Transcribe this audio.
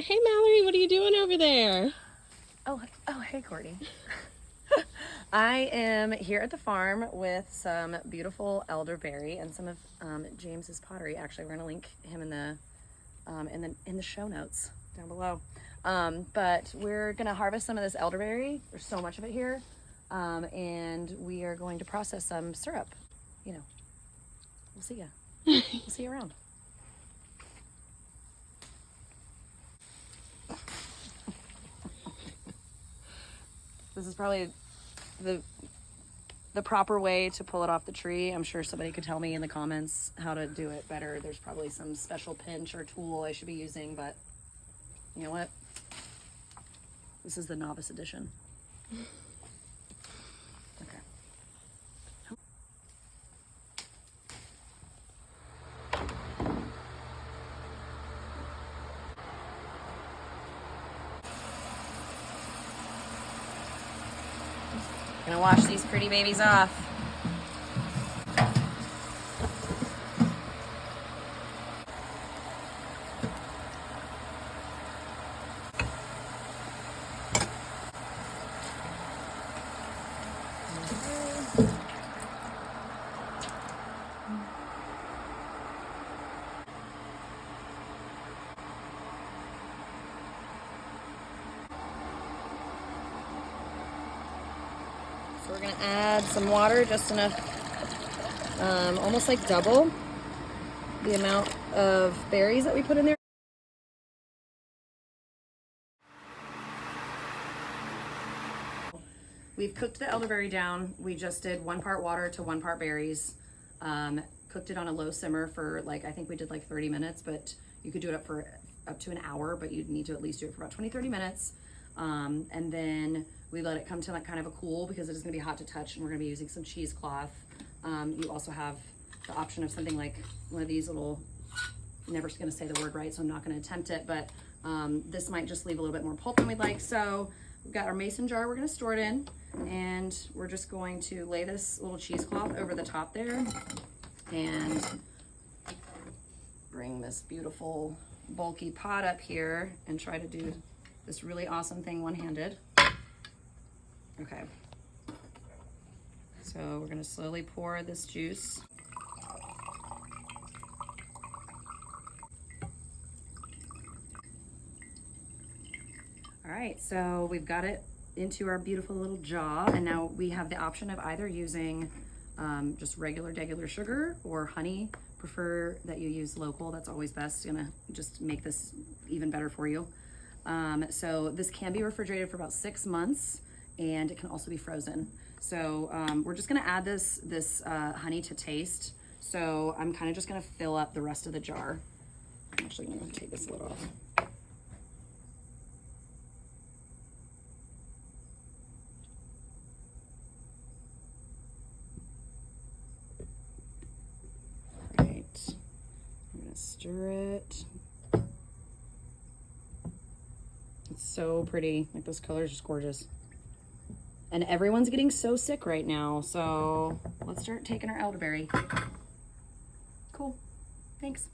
Hey Mallory, what are you doing over there? Oh, hey, Courtney. I am here at the farm with some beautiful elderberry and some of James's pottery. Actually, we're gonna link him in the show notes down below. But we're gonna harvest some of this elderberry. There's so much of it here, and we are going to process some syrup. You know, we'll see ya. We'll see you around. This is probably the proper way to pull it off the tree. I'm sure somebody could tell me in the comments how to do it better. There's probably some special pinch or tool I should be using, but you know what? This is the novice edition. Okay. Gonna wash these pretty babies off. So we're gonna add some water, just enough, almost like double the amount of berries that we put in there. We've cooked the elderberry down. We just did 1 part water to 1 part berries. Cooked it on a low simmer for I think we did 30 minutes, but you could do it up to an hour, but you'd need to at least do it for about 20-30 minutes. And then we let it come to kind of a cool, because it is gonna be hot to touch, and we're gonna be using some cheesecloth. You also have the option of something like one of these little, never gonna say the word right, so I'm not gonna attempt it, but this might just leave a little bit more pulp than we'd like. So we've got our mason jar we're gonna store it in, and we're just going to lay this little cheesecloth over the top there and bring this beautiful bulky pot up here and try to do this really awesome thing one-handed. Okay. So we're gonna slowly pour this juice. All right, so we've got it into our beautiful little jar, and now we have the option of either using just regular sugar or honey. Prefer that you use local, that's always best. Gonna just make this even better for you. So this can be refrigerated for about 6 months, and it can also be frozen. So we're just gonna add this honey to taste. So I'm kind of just gonna fill up the rest of the jar. I'm actually gonna take this lid off. Stir it. It's so pretty. This color is just gorgeous. And everyone's getting so sick right now, so let's start taking our elderberry. Cool. Thanks.